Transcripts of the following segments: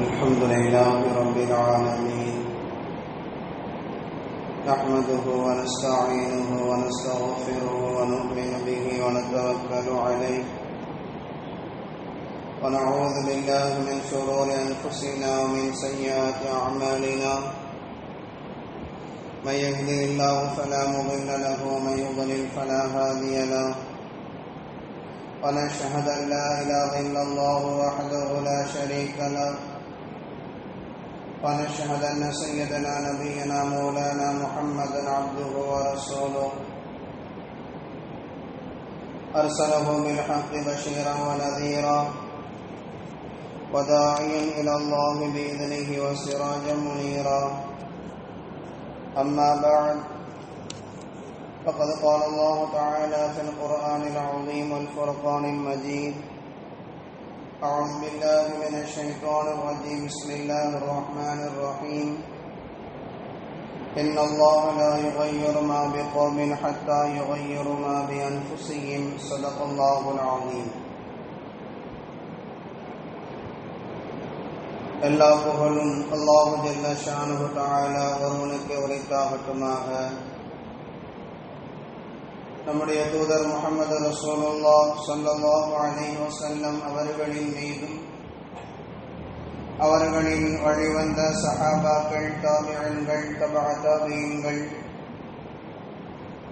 الحمد لله رب العالمين نحمده ونستعينه ونستغفره ونؤمن به ونتوكل عليه ونعوذ بالله من شرور أنفسنا ومن سيئات أعمالنا من يهده الله فلا مضل له ومن يضلل فلا هادي له ونشهد أن لا إله إلا الله وحده لا شريك له ونشهد أن سيدنا نبينا مولانا محمدا عبده ورسوله أرسله بالحق بشيرا ونذيرا وداعيا إلى الله بإذنه وسراجا منيرا أما بعد فقد قال الله تعالى في القرآن العظيم والفرقان المجيد أعوذ بالله من الشيطان الرجيم بسم الله الرحمن الرحيم إن الله لا يغير ما بقوم حتى يغيروا ما بأنفسهم صدق الله العظيم. எல்லா புகழும் அல்லாஹ் ஜல்ல ஷானுஹு தஆலா ஒருவனுக்கு உரித்தாகட்டுமாக. நம்முடைய தூதர் முஹம்மது ரசூலுல்லாஹ் ஸல்லல்லாஹு அலைஹி வஸல்லம் அவர்களின் மீதும் அவர்களின் வழிவந்த சஹாபாக்கள், தாபிஈன்கள், தபஅ தாபிஈன்கள்,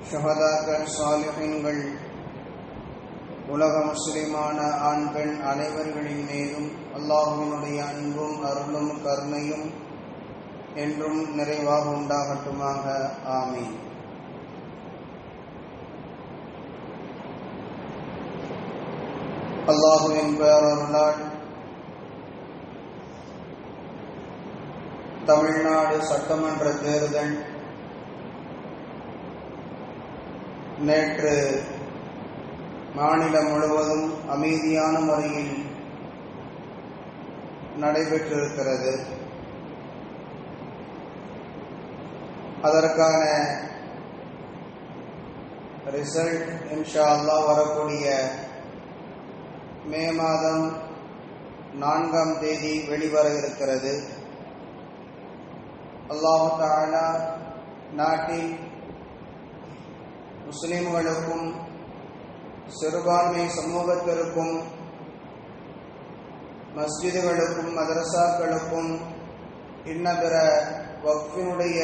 ஷுஹதாக்கள், சாலிஹீன்கள், உலக முஸ்லிமான ஆண் பெண் அனைவர்களின் மீதும் அல்லாஹ்வினுடைய அன்பும் அருளும் கருணையும் என்றும் நிறைவாக உண்டாகட்டுமாக. ஆமீன். அல்லாஹுவின் பேரருளால் தமிழ்நாடு சட்டமன்ற தேர்தல் நேற்று மாநிலம் முழுவதும் அமைதியான முறையில் நடைபெற்றிருக்கிறது. அதற்கான ரிசல்ட் இன்ஷா அல்லாஹ் வரக்கூடிய மே மாதம் 4ஆம் தேதி வெளிவர இருக்கிறது. அல்லாஹ் தஆலா நாட்டில் முஸ்லிம்களுக்கும் சிறுபான்மை சமூகத்திற்கும் மஸ்ஜிதுகளுக்கும் மதரசாக்களுக்கும் இன்னபிற வக்ஃபினுடைய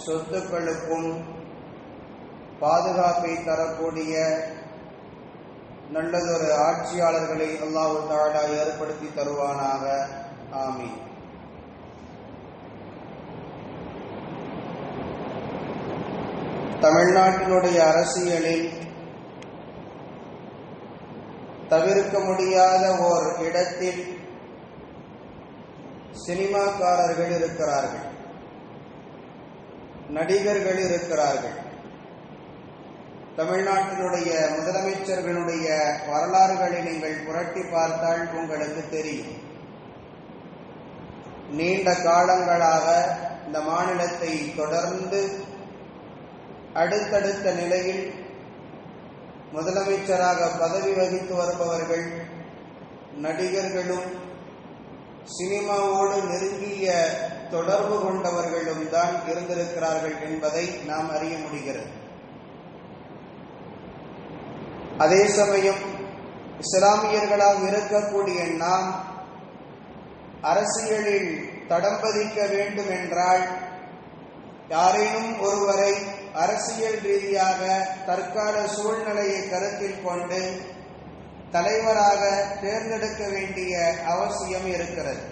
சொத்துக்களுக்கும் பாதுகாப்பை தரக்கூடிய நல்லதொரு ஆட்சியாளர்களை அல்லாஹ் தஆலா ஏற்படுத்தி தருவானாக. ஆமீன். தமிழ்நாட்டினுடைய அரசியலில் தவிர்க்க முடியாத ஓர் இடத்தில் சினிமாக்காரர்கள் இருக்கிறார்கள், நடிகர்கள் இருக்கிறார்கள். தமிழ்நாட்டினுடைய முதலமைச்சர்களுடைய வரலாறுகளை நீங்கள் புரட்டி பார்த்தால் உங்களுக்கு தெரியும். நீண்ட காலங்களாக இந்த மாநிலத்தை தொடர்ந்து அடுத்தடுத்த நிலையில் முதலமைச்சராக பதவி வகித்து வருபவர்கள் நடிகர்களும் சினிமாவோடு நெருங்கிய தொடர்பு கொண்டவர்களும் தான் இருந்திருக்கிறார்கள் என்பதை நாம் அறிய முடிகிறது. அதே சமயம் இஸ்லாமியர்களாக இருக்கக்கூடிய நாம் அரசியலில் தடம் பதிக்க வேண்டும் என்றால் யாரேனும் ஒருவரை அரசியல் ரீதியாக தற்கால சூழ்நிலையை கருத்தில் கொண்டு தலைவராக தேர்ந்தெடுக்க வேண்டிய அவசியம் இருக்கிறது.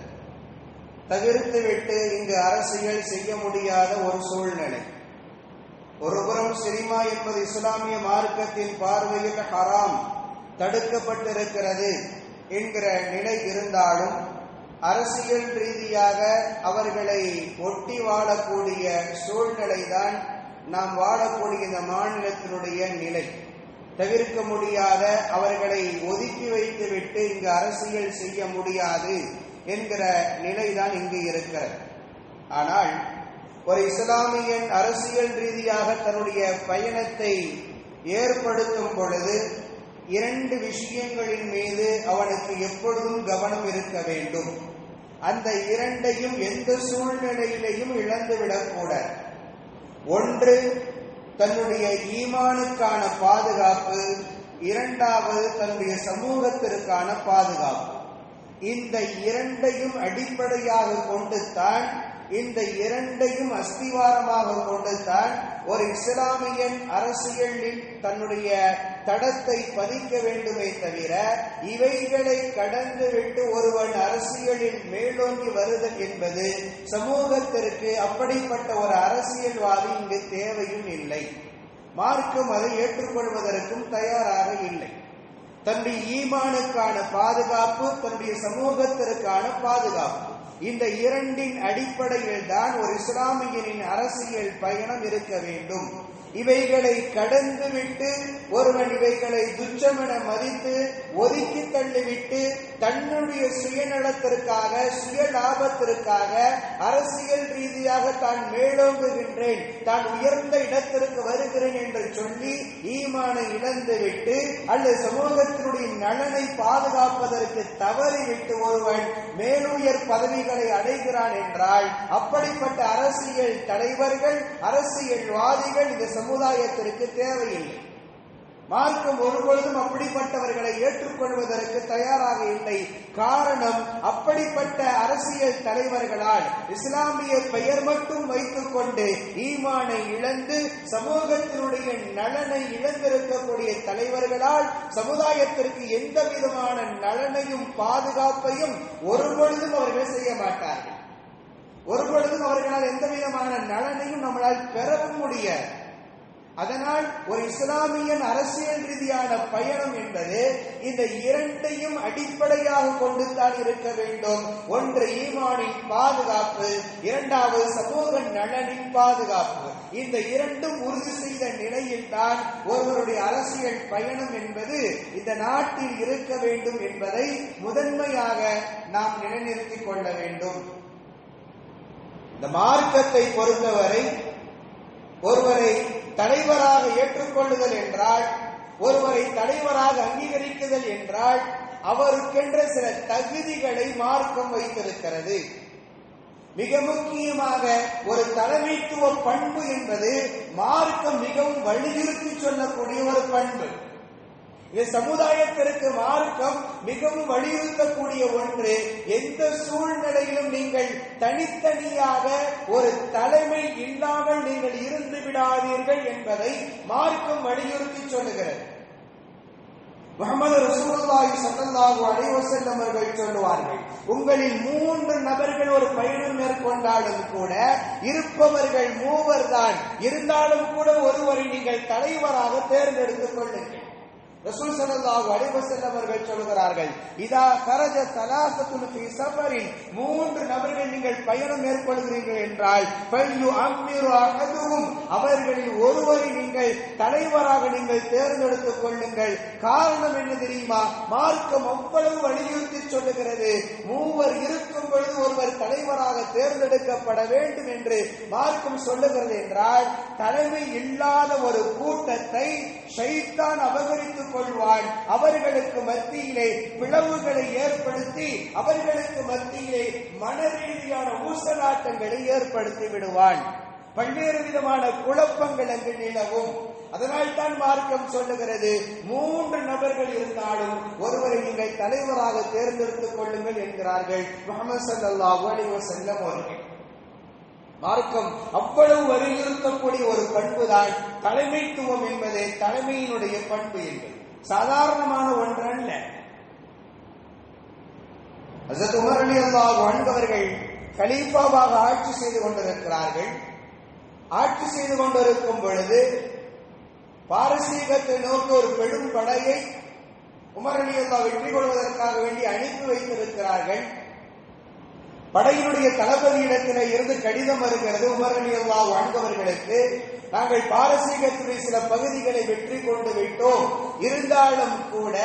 தவிர்த்துவிட்டு இங்கு அரசியல் செய்ய முடியாத ஒரு சூழ்நிலை. ஒருபுறம் சினிமா என்பது இஸ்லாமிய மார்க்கத்தின் பார்வையில் ஹராம், தடுக்கப்பட்டிருக்கிறது என்கிற நிலை இருந்தாலும் அரசியல் ரீதியாக அவர்களை ஒட்டி வாழக்கூடிய சூழ்நிலைதான் நாம் வாழக்கூடிய இந்த மாநிலத்தினுடைய நிலை. தவிர்க்க முடியாத அவர்களை ஒதுக்கி வைத்துவிட்டு இங்கு அரசியல் செய்ய முடியாது என்கிற நிலைதான் இங்கு இருக்கிறது. ஆனால் ஒரு இஸ்லாமியன் அரசியல் ரீதியாக தன்னுடைய பயணத்தை ஏற்படுத்தும் பொழுது இரண்டு விஷயங்களின் மீது அவனுக்கு எப்பொழுதும் கவனம் இருக்க வேண்டும். அந்த இரண்டையும் எந்த சூழ்நிலையிலையும் இழந்துவிடக்கூடாது. ஒன்று தன்னுடைய ஈமானுக்கான பாதுகாப்பு, இரண்டாவது தன்னுடைய சமூகத்திற்கான பாதுகாப்பு. இந்த இரண்டையும் அடிப்படையாக கொண்டுதான், இந்த இரண்டையும் அஸ்திவாரமாக கொண்டுதான் ஒரு இஸ்லாமியன் அரசியலில் தன்னுடைய தடத்தை பதிக்க வேண்டுமே தவிர, இவைகளை கடந்துவிட்டு ஒருவன் அரசியலில் மேலோங்கி வருதல் என்பது சமூகத்திற்கு அப்படிப்பட்ட ஒரு அரசியல்வாதி இங்கு தேவையும் இல்லை. மார்க்கம் அதை ஏற்றுக்கொள்வதற்கும் தயாராக இல்லை. தன்னுடைய ஈமானுக்கான பாதுகாப்பு, தன்னுடைய சமூகத்திற்கான பாதுகாப்பு, இந்த இரண்டின் அடிப்படையில் தான் ஒரு இஸ்லாமியனின் அரசியல் பயணம் இருக்க வேண்டும். இவைகளை கடந்துவிட்டு ஒருவன் இவைகளை துச்சமென மதித்து ஒதுக்கி தள்ளிவிட்டு தன்னுடைய சுயநலத்திற்காக, சுய லாபத்திற்காக அரசியல் ரீதியாக தான் மேலோங்குகின்றேன், தான் உயர்ந்த இடத்திற்கு வருகிறேன் என்று சொல்லி ஈமானை இழந்துவிட்டு அல்லது சமூகத்தினுடைய நலனை பாதுகாப்பதற்கு தவறிவிட்டு ஒருவன் மேலுயர் பதவிகளை அடைகிறான் என்றால், அப்படிப்பட்ட அரசியல் தலைவர்கள், அரசியல்வாதிகள் இந்த சமுதாயத்திற்கு தேவையில்லை. மார்க்கம் ஒருபொழுதும் அப்படிப்பட்டவர்களை ஏற்றுக்கொள்வதற்கு தயாராக இல்லை. காரணம், அப்படிப்பட்ட அரசியல் தலைவர்களால் இஸ்லாமிய பெயர் மட்டும் வைத்துக் கொண்டு ஈமானை இழந்து சமூகத்தினுடைய நலனை இழந்திருக்கக்கூடிய தலைவர்களால் சமுதாயத்திற்கு எந்த விதமான நலனையும் பாதுகாப்பையும் ஒருபொழுதும் அவர்கள் செய்ய மாட்டார்கள். ஒருபொழுதும் அவர்களால் எந்த விதமான நலனையும் நம்மளால் பெறவும் முடியாது. அதனால் ஒரு இஸ்லாமியன் அரசியல் ரீதியான பயணம் என்பது இந்த இரண்டையும் அடிப்படையாக கொண்டுதான் இருக்க வேண்டும். ஒன்று ஈமானின் பாதுகாப்பு, இரண்டாவது சமூக நலனின் பாதுகாப்பு. இந்த இரண்டும் உறுதி செய்த நிலையில் தான் ஒருவருடைய அரசியல் பயணம் என்பது இந்த நாட்டில் இருக்க வேண்டும் என்பதை முதன்மையாக நாம் நிலைநிறுத்திக் கொள்ள வேண்டும். இந்த மார்க்கத்தை பொறுத்தவரை ஒருவரை தலைவராக ஏற்றுக்கொள்ளுதல் என்றால், ஒருவரை தலைவராக அங்கீகரிக்குதல் என்றால் அவருக்கென்ற சில தகுதிகளை மார்க்கம் வைத்திருக்கிறது. மிக முக்கியமாக ஒரு தலைமைத்துவ பண்பு என்பது மார்க்கம் மிகவும் வலியுறுத்தி சொல்லக்கூடிய ஒரு பண்பு. இது சமுதாயத்திற்கு மார்க்கம் மிகவும் வலியுறுத்தக்கூடிய ஒன்று. எந்த சூழ்நிலையிலும் நீங்கள் தனித்தனியாக ஒரு தலைமை இல்லாமல் நீங்கள் இருந்து விடாதீர்கள் என்பதை மார்க்கம் வலியுறுத்தி சொல்லுகிறது. முஹம்மது ரசூலுல்லாஹி ஸல்லல்லாஹு அலைஹி வஸல்லம் அவர்கள் சொல்லுவார்கள், உங்களில் 3 நபர்கள் ஒரு பயணம் மேற்கொண்டாலும் கூட இருப்பவர்கள் 3 தான். இருந்தாலும் கூட ஒருவரை நீங்கள் தலைவராக தேர்ந்தெடுத்துக் கொள்ளுங்கள். ரசூல் ஸல்லல்லாஹு அலைஹி வஸல்லம் அவர்கள் சொல்கிறார்கள், இதா கரஜ ஸலாஸத்துன் ஃபீ ஸஃபரின், 3 நபர்கள் நீங்கள் பயணம் மேற்கொள்கிறீர்கள் என்றால் ஃபல்யு அம்மிரு அஹதுஹும், அவர்களில் ஒருவரை நீங்கள் தலைவராக நீங்கள் தேர்ந்தெடுத்துக் கொள்ளுங்கள். காரணம் என்ன தெரியுமா? மார்க்கம் அவ்வளவு வலியுறுத்தி சொல்லுகிறது. 3 இருக்கும் பொழுது ஒருவர் தலைவராக தேர்ந்தெடுக்கப்பட வேண்டும் என்று மார்க்கம் சொல்லுகிறது என்றால், தலைமை இல்லாத ஒரு கூட்டத்தை ஷைத்தான் அபகரித்துக் கொள்வான். அவர்களுக்கு மத்தியிலே பிளவுகளை ஏற்படுத்தி அவர்களுக்கு மத்தியிலே மனரீதியான ஊசலாட்டங்களை ஏற்படுத்தி விடுவான். பல்வேறு விதமான குழப்பங்கள் அங்கு நிலவும். அதனால் தான் மார்க்கம் சொல்லுகிறது, 3 நபர்கள் இருந்தாலும் ஒருவரை நீங்கள் தலைவராக தேர்ந்தெடுத்துக் கொள்ளுங்கள் என்கிறார்கள் முஹம்மது ஸல்லல்லாஹு அலைஹி வஸல்லம் அவர்கள். மார்க்கம் அவ்வளவு வலியுறுத்தக்கூடிய ஒரு பண்புதான் தலைமைத்துவம் என்பது, தலைமையினுடைய பண்பு என்பது சாதாரணமான ஒன்றல்ல. ஹஜ்ரத் உமர் ரலியல்லாஹு அன்ஹு அவர்கள் கலீஃபாவாக ஆட்சி செய்து கொண்டிருக்கிறார்கள். ஆட்சி செய்து கொண்டிருக்கும் பொழுது பாரசீகத்தை நோக்கி ஒரு பெரும் படையை உமர் ரலியல்லாஹு வெற்றி கொள்வதற்காக வேண்டி அனுப்பி வைத்திருக்கிறார்கள். படையினுடைய தளபதியிடத்திலே இருந்து கடிதம் வருகிறது உமர் ரலியல்லாஹு அன்ஹு அவர்களுக்கு, நாங்கள் பாரசீகத்துடைய சில பகுதிகளை வெற்றி கொண்டு விட்டோம், இருந்தாலும் கூட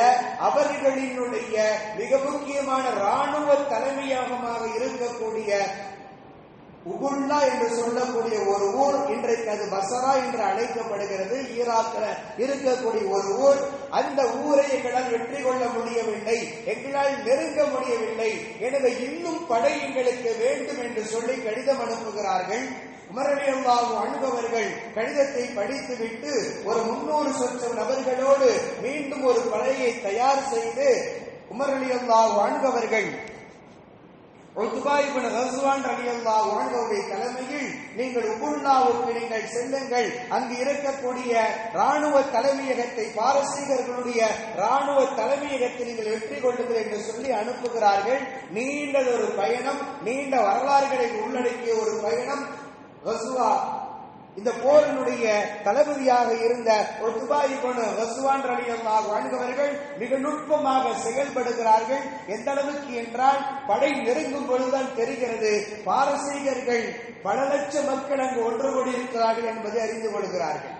அவர்களினுடைய மிக முக்கியமான இராணுவ தலைமையகமாக இருக்கக்கூடிய உபுல்லா என்று சொல்லக்கூடிய ஒரு ஊர், இன்றைக்கு அது பசரா என்று அழைக்கப்படுகிறது, ஈராக்கில் இருக்கக்கூடிய ஒரு ஊர். அந்த ஊரை எங்களால் வெற்றி கொள்ள முடியவில்லை, எங்களால் நெருங்க முடியவில்லை, எனவே இன்னும் படை எங்களுக்கு வேண்டும் என்று சொல்லி கடிதம் அனுப்புகிறார்கள். உமர் ரலியல்லாஹு அன்ஹு அவர்கள் கடிதத்தை படித்துவிட்டு ஒரு 300 சொச்சம் நபர்களோடு மீண்டும் ஒரு படையை தயார் செய்து உமர் ரலியல்லாஹு அன்ஹு அவர்கள் உத்பா இப்னு கஸ்வான் ரலியல்லாஹு அன்ஹுவுடைய தலைமையில் நீங்கள் உபுல்லாவுக்கு நீங்கள் செல்லுங்கள், அங்கு இருக்கக்கூடிய ராணுவ தலைமையகத்தை, பாரசீகர்களுடைய ராணுவ தலைமையகத்தை நீங்கள் வெற்றி கொள்ளுங்கள் என்று சொல்லி அனுப்புகிறார்கள். நீண்டதொரு பயணம், நீண்ட வரலாறுகளை உள்ளடக்கிய ஒரு பயணம். இந்த போரினுடைய தளபதியாக இருந்த உத்பா இப்னு கஸ்வான் ரலியல்லாஹு அன்ஹு அவர்கள் மிக நுட்பமாக செயல்படுகிறார்கள். எந்த அளவுக்கு என்றால், படை நெருங்கும் பொழுதுதான் தெரிகிறது பாரசீகர்கள் பல லட்சம் மக்கள் அங்கு ஒன்று கூடி இருக்கிறார்கள் என்பதை அறிந்து கொள்கிறார்கள்.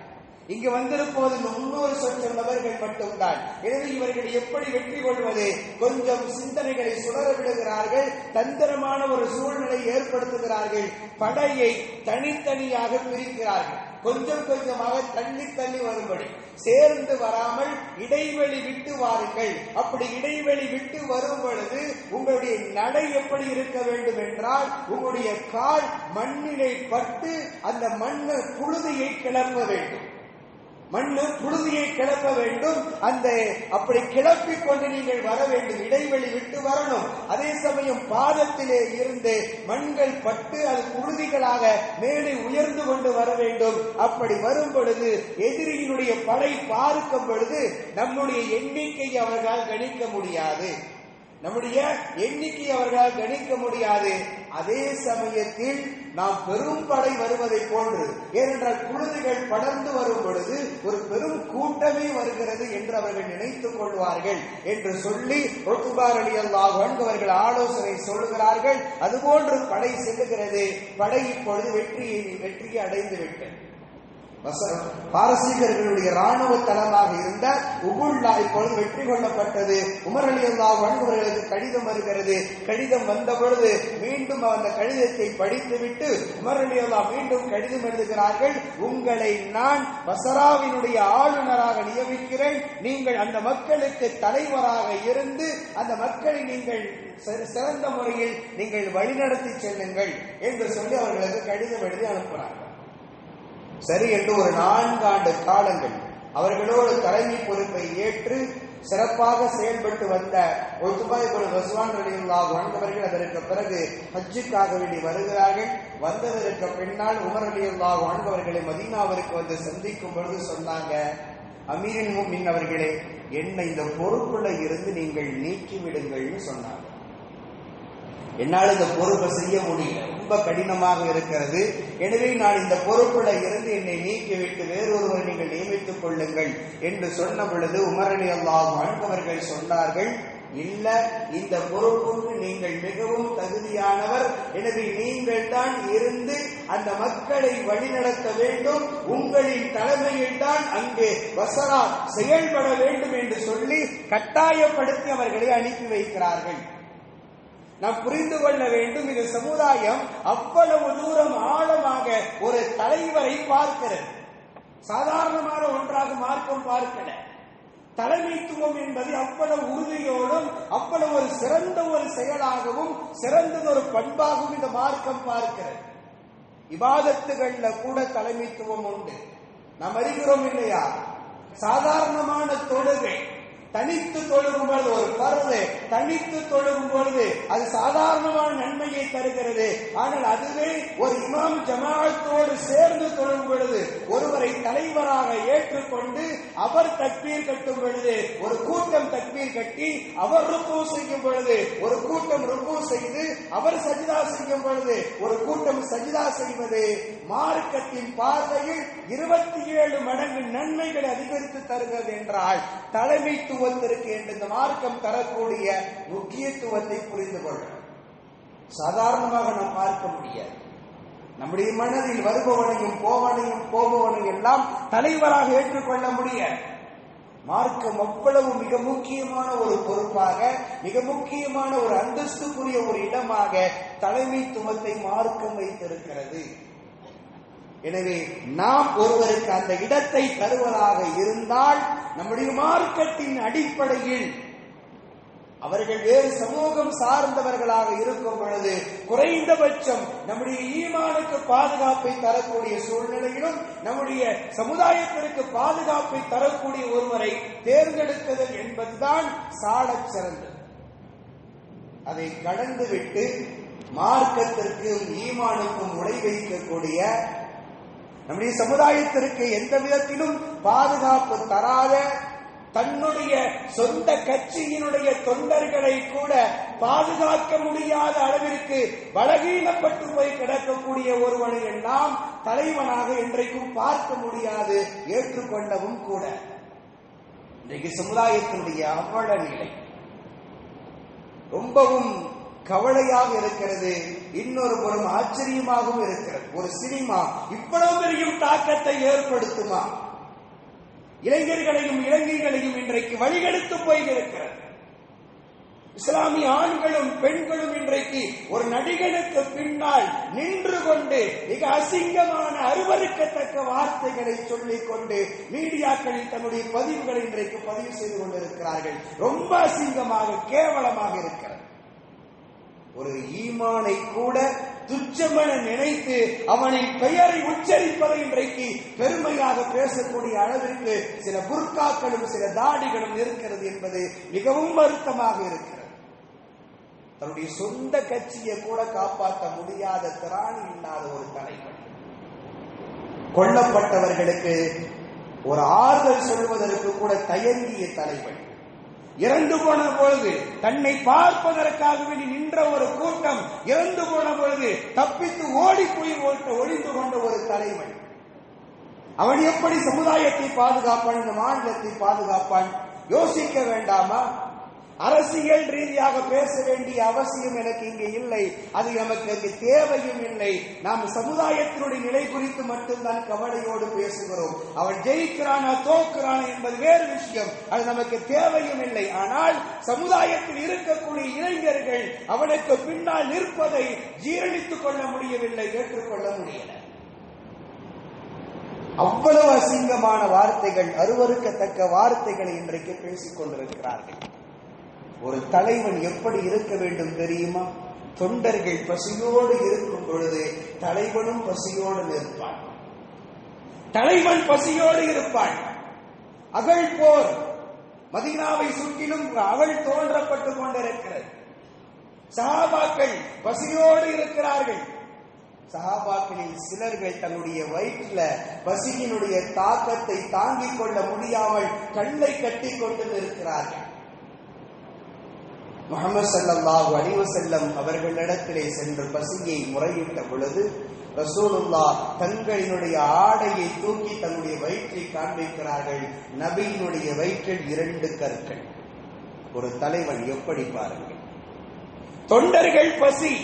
இங்கு வந்திருப்போது 300 சொச்சம் நபர்கள் மட்டும்தான். எனவே இவர்கள் எப்படி வெற்றி கொள்வது? கொஞ்சம் சிந்தனைகளை சுடர விடுகிறார்கள், தந்திரமான ஒரு சூழ்நிலை ஏற்படுத்துகிறார்கள். படையை தனித்தனியாக பிரிக்கிறார்கள், கொஞ்சம் கொஞ்சமாக தள்ளி தள்ளி வரும்படி, சேர்ந்து வராமல் இடைவெளி விட்டு வாருங்கள். அப்படி இடைவெளி விட்டு வரும் பொழுது உங்களுடைய நடை எப்படி இருக்க வேண்டும் என்றால், உங்களுடைய கால் மண்ணிலே பட்டு அந்த மண்ணு புழுதியை கிளப்ப வேண்டும், மண்ணு புழுதியை கிளப்ப வேண்டும். அந்த அப்படி கிளப்பிக் கொண்டு நீங்கள் வர வேண்டும், இடைவெளி விட்டு வரணும். அதே சமயம் பாதத்திலே இருந்து மண்கள் பட்டு அது புழுதிகளாக மேலே உயர்ந்து கொண்டு வர வேண்டும். அப்படி வரும் பொழுது எதிரியினுடைய படை பார்க்கும் பொழுது நம்முடைய எண்ணிக்கையை அவர்களால் கணிக்க முடியாது, நம்முடைய எண்ணிக்கை அவர்களால் கணிக்க முடியாது. அதே சமயத்தில் நாம் பெரும் படை வருவதை போன்று, ஏனென்றால் புழுதிகள் படர்ந்து வரும் பொழுது ஒரு பெரும் கூட்டமே வருகிறது என்று அவர்கள் நினைத்துக் கொள்வார்கள் என்று சொல்லி உத்பா ரலியல்லாஹு அன்ஹு அவர்கள் ஆலோசனை சொல்லுகிறார்கள். அதுபோன்று படை செல்லுகிறது. படை இப்பொழுது வெற்றியை அடைந்து விட்டது. பாரசீகர்களுடைய ராணுவ தளமாக இருந்த உபுல்லா இப்பொழுது வெற்றி கொள்ளப்பட்டது. உமர் ரலியல்லாஹு அன்ஹு அவர்களுக்கு கடிதம் வருகிறது. கடிதம் வந்த பொழுது மீண்டும் அந்த கடிதத்தை படித்துவிட்டு உமர் ரலியல்லாஹு மீண்டும் கடிதம் எழுதுகிறார்கள். உங்களை நான் பசராவினுடைய ஆளுநராக நியமிக்கிறேன், நீங்கள் அந்த மக்களுக்கு தலைவராக இருந்து அந்த மக்களை நீங்கள் சிறந்த முறையில் நீங்கள் வழிநடத்தி செல்லுங்கள் என்று சொல்லி அவர்களுக்கு கடிதம் எழுதி அனுப்பினார்கள். சரி என்று ஒரு 4 ஆண்டு காலங்கள் அவர்களோடு தலைமை பொறுப்பை ஏற்று சிறப்பாக செயல்பட்டு வந்த உத்பா இப்னு கஸ்வான் ரலியல்லாஹு அன்ஹு அவர்கள் அதற்கு பிறகு ஹஜ்ஜுக்காக வேண்டி வருகிறார்கள். வந்ததற்கு பின்னால் உமர் ரலியல்லாஹு அன்ஹு அவர்களை மதீனாவிற்கு வந்து சந்திக்கும் பொழுது சொன்னாங்க, அமீருல் முஃமினீன் அவர்களே, என்னை இந்த பொறுப்புல இருந்து நீங்கள் நீக்கி விடுங்கள்னு சொன்னாங்க. என்னால் இந்த பொறுப்பை செய்ய முடியல, ரொம்ப கடினமாக இருக்கிறது, எனவே நான் இந்த பொறுப்புல இருந்து என்னை நீக்கிவிட்டு வேறொருவரை நீங்கள் நியமித்துக் கொள்ளுங்கள் என்று சொன்ன பொழுது உமர் ரலியல்லாஹு அன்ஹு அவர்கள் சொன்னார்கள், இல்ல, இந்த பொறுப்புக்கு நீங்கள் மிகவும் தகுதியானவர், எனவே நீங்கள் தான் இருந்து அந்த மக்களை வழிநடத்த வேண்டும், உங்களின் தலைமையில் தான் அங்கே பஸ்ரா செயல்பட வேண்டும் என்று சொல்லி கட்டாயப்படுத்தி அவர்களை அனுப்பி வைக்கிறார்கள். நாம் புரிந்து கொள்ள வேண்டும், இந்த சமுதாயம் அவ்வளவு தூரம் ஆழமாக ஒரு தலைவரை பார்க்கிறது. சாதாரணமான ஒன்றாக மார்க்கம் பார்க்கல. தலைமைத்துவம் என்பது அவ்வளவு உறுதியோடும் அவ்வளவு ஒரு சிறந்த ஒரு செயலாகவும் சிறந்த ஒரு பண்பாகவும் இந்த மார்க்கம் பார்க்கிறது. இபாதத்துகள்ல கூட தலைமைத்துவம் உண்டு. நாம் அறிகிறோம் இல்லையா? சாதாரணமான தொழுகை தனித்து தொழுகும் பொழுது, ஒரு பருது தனித்து தொழுகும் பொழுது அது சாதாரணமான நன்மையை தருகிறது. ஆனால் அதுவே ஒரு இமாம் ஜமாஅத்தோடு சேர்ந்து தொழுகும் பொழுது, ஒருவரை தலைவராக ஏற்றுக்கொண்டு அவர் தக்பீர் கட்டும் பொழுது, ஒரு கூட்டம் தக்பீர் கட்டி அவர் ருக்கு செய்யும் பொழுது, ஒரு கூட்டம் ருக்கு செய்து அவர் சஜிதா செய்யும் பொழுது, ஒரு கூட்டம் சஜிதா செய்வது மார்க்கத்தின் பார்வையில் 27 மடங்கு நன்மைகளை அதிகரித்து தருகிறது என்றால், தலைமைத்துவத்திற்கு என்று இந்த மார்க்கம் தரக்கூடிய முக்கியத்துவத்தை புரிந்து கொள்ள சாதாரணமாக நாம் பார்க்க முடியாது. நம்முடைய மனதில் வருபவனையும் போபவனையும் எல்லாம் தலைவராக ஏற்றுக்கொள்ள முடியாது. மார்க்கம் அவ்வளவு மிக முக்கியமான ஒரு பொறுப்பாக, மிக முக்கியமான ஒரு அந்தஸ்துக்குரிய ஒரு இடமாக தலைமைத்துவத்தை மார்க்கம் வைத்திருக்கிறது. எனவே நாம் ஒருவருக்கு அந்த இடத்தை தருவதாக இருந்தால் நம்முடைய மார்க்கத்தின் அடிப்படையில் அவர்கள் வேறு சமூகம் சார்ந்தவர்களாக இருக்கும் பொழுது குறைந்தபட்சம் நம்முடைய ஈமானுக்கு பாதுகாப்பை தரக்கூடிய சூழ்நிலையிலும் நம்முடைய சமுதாயத்திற்கு பாதுகாப்பை தரக்கூடிய ஒருவரை தேர்ந்தெடுக்குதல் என்பதுதான் சாலச் சிறந்தது. அதை கடந்துவிட்டு மார்க்கத்திற்கும் ஈமானுக்கும் உடை வைக்கக்கூடிய, நம்முடைய சமுதாயத்திற்கு எந்த விதத்திலும் பாதுகாப்பு தராத, தன்னுடைய சொந்த கட்சியினுடைய தொண்டர்களை கூட பாதுகாக்க முடியாத அளவிற்கு பலகீனப்பட்டு போய் கிடக்கக்கூடிய ஒருவனை எல்லாம் தலைவனாக இன்றைக்கும் பார்க்க முடியாது, ஏற்றுக்கொண்டவும் கூட. இன்றைக்கு சமுதாயத்தினுடைய அவல நிலை ரொம்பவும் கவலையாக இருக்கிறது. இன்னொரு புறம் ஆச்சரியமாகவும் இருக்கிறது. ஒரு சினிமா இவ்வளவு பெரிய தாக்கத்தை ஏற்படுத்துமா? இளைஞர்களையும் இளைஞர்களையும் இன்றைக்கு வழிகெடுத்து போயிருக்கிறது. இஸ்லாமிய ஆண்களும் பெண்களும் இன்றைக்கு ஒரு நடிகனுக்கு பின்னால் நின்று கொண்டு மிக அசிங்கமான அருவருக்கத்தக்க வார்த்தைகளை சொல்லிக் கொண்டு மீடியாக்களில் தன்னுடைய பதிவுகளை இன்றைக்கு பதிவு செய்து கொண்டிருக்கிறார்கள். ரொம்ப அசிங்கமாக, கேவலமாக இருக்கிறது. ஒரு ஈமானை கூட துச்சமென நினைத்து அவனின் பெயரை உச்சரிப்பதை இன்றைக்கு பெருமையாக பேசக்கூடிய அளவிற்கு சில புர்காக்களும் சில தாடிகளும் இருக்கிறது என்பது மிகவும் வருத்தமாக இருக்கிறது. தன்னுடைய சொந்த கட்சியை கூட காப்பாற்ற முடியாத திராணி இல்லாத ஒரு தலைவர், கொல்லப்பட்டவர்களுக்கு ஒரு ஆறுதல் சொல்வதற்கு கூட தயங்கிய தலைவர், இறந்து போன பொழுது தன்னை பார்ப்பதற்காகவே நின்ற ஒரு கூட்டம் இறந்து போன பொழுது தப்பித்து ஓடி போய் ஒளிந்து கொண்ட ஒரு தலைவன், அவன் எப்படி சமுதாயத்தை பாதுகாப்பான், இந்த மாநிலத்தை பாதுகாப்பான்? யோசிக்க வேண்டாமா? அரசியல் ரீதியாக பேச வேண்டிய அவசியம் எனக்கு இங்கே இல்லை, அது நமக்கு அங்கு தேவையும் இல்லை. நாம் சமுதாயத்தினுடைய நிலை குறித்து மட்டும்தான் கவலையோடு பேசுகிறோம். அவன் ஜெயிக்கிறானா தோக்குறானா என்பது வேறு விஷயம், அது நமக்கு தேவையும் இல்லை. ஆனால் சமுதாயத்தில் இருக்கக்கூடிய இளைஞர்கள் அவனுக்கு பின்னால் நிற்பதை ஜீரணித்துக் கொள்ள முடியவில்லை, ஏற்றுக்கொள்ள முடியல. அவ்வளவு அசிங்கமான வார்த்தைகள், அருவருக்கத்தக்க வார்த்தைகளை இன்றைக்கு பேசிக் கொண்டிருக்கிறார்கள். ஒரு தலைவன் எப்படி இருக்க வேண்டும் தெரியுமா? தொண்டர்கள் பசியோடு இருக்கும் பொழுது தலைவனும் பசியோடு நிற்பான். தலைவன் பசியோடு இருப்பான். அகழ் போர் மதீனாவை சுற்றிலும் அவள் தோன்றப்பட்டுக் கொண்டிருக்கிறது. சஹாபாக்கள் பசியோடு இருக்கிறார்கள். சஹாபாக்களில் சிலர்கள் தன்னுடைய வயிற்றுல பசியினுடைய தாக்கத்தை தாங்கிக் கொள்ள முடியாமல் கல்லை கட்டி கொண்டு இருக்கிறார்கள். முஹம்மது ஸல்லல்லாஹு அலைஹி வஸல்லம் அவர்களிடத்திலே சென்று பசியை முறையிட்ட பொழுது ரசூலுல்லாஹ் தங்களினுடைய ஆடையை தூக்கி தன்னுடைய வயிற்றை காண்பிக்கிறார்கள். நபியினுடைய வயிற்றில் 2 கற்கள். ஒரு தலைவன் எப்படி பாருங்கள். தொண்டர்கள் பசி,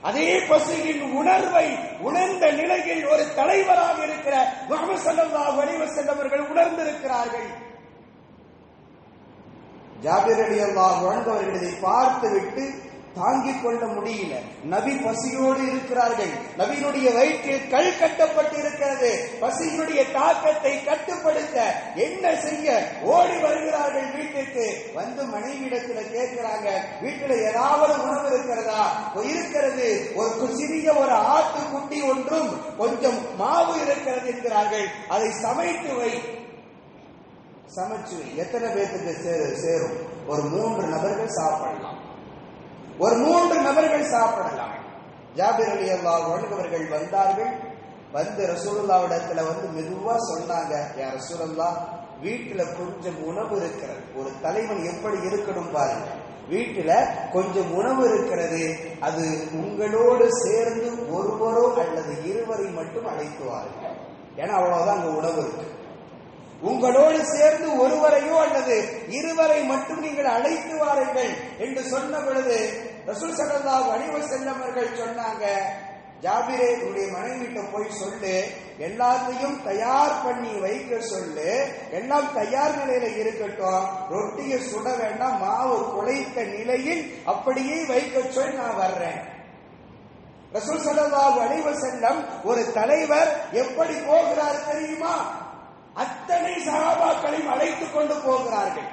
அதே பசியின் உணர்வை உணர்ந்த நிலையில் ஒரு தலைவராக இருக்கிற முஹம்மது ஸல்லல்லாஹு அலைஹி வஸல்லம் அவர்கள் உணர்ந்திருக்கிறார்கள். ஜாபிர் ரலியல்லாஹு அன்ஹு அவர்கள் இதை பார்த்துவிட்டு தாங்கிக் கொள்ள முடியல. நபி பசியோடு இருக்கிறார்கள். நபியினுடைய வயிற்றில் கல் கட்டப்பட்டு இருக்கிறது. பசியினுடைய தாக்கத்தை கட்டுப்படுத்த என்ன செய்ய ஓடி வருகிறார்கள். வீட்டுக்கு வந்து மனைவியிடத்துல கேட்கிறாங்க, வீட்டுல ஏதாவது உணவு இருக்கிறதா? இருக்கிறது, ஒரு சிறிய ஒரு ஆட்டுக்குட்டி ஒன்றும் கொஞ்சம் மாவு இருக்கிறது என்கிறார்கள். அதை சமைத்து வை. சமைச்சு எத்தனை பேருக்கு சேரும்? ஒரு 3 நபர்கள் சாப்பிடலாம். ஒரு 3 நபர்கள் சாப்பிடலாம். ஜாபிர் ரலியல்லாஹு அன்ஹு அவர்கள் வந்தார்கள். வந்து ரசூலுல்லாஹ்விடத்துல வந்து மெதுவா சொன்னாங்க, யா ரசூலல்லாஹ், வீட்டுல கொஞ்சம் உணவு இருக்கிறது. ஒரு தலைவன் எப்படி இருக்கணும் பாருங்க. வீட்டுல கொஞ்சம் உணவு இருக்கிறது, அது உங்களோடு சேர்ந்து ஒருவரோ அல்லது இருவரை மட்டும் அழைத்து வாருங்கள். ஏன்னா அவ்வளவுதான் அங்க உணவு இருக்கு. உங்களோடு சேர்ந்து ஒருவரையோ அல்லது இருவரை மட்டும் நீங்கள் அழைத்து வாருங்கள் என்று சொன்ன பொழுது ரசூல் ஸல்லல்லாஹு அலைஹி வஸல்லம் அவர்கள் சொன்னாங்க, ஜாபிரே உன்னுடைய மனைவிட்ட போய் சொல்லு, எல்லாத்தையும் தயார் பண்ணி வைக்க சொல்லு, எல்லாம் தயார் நிலையில இருக்கட்டும், ரொட்டியை சுட வேண்டாம், மாவு குழைத்த நிலையில் அப்படியே வைக்க சொல்லி நான் வர்றேன். ரசூல் ஸல்லல்லாஹு அலைஹி வஸல்லம் ஒரு தலைவர் எப்படி போகிறார் தெரியுமா? அத்தனை சஹாபாக்களையும் அழைத்துக் கொண்டு போகிறார்கள்.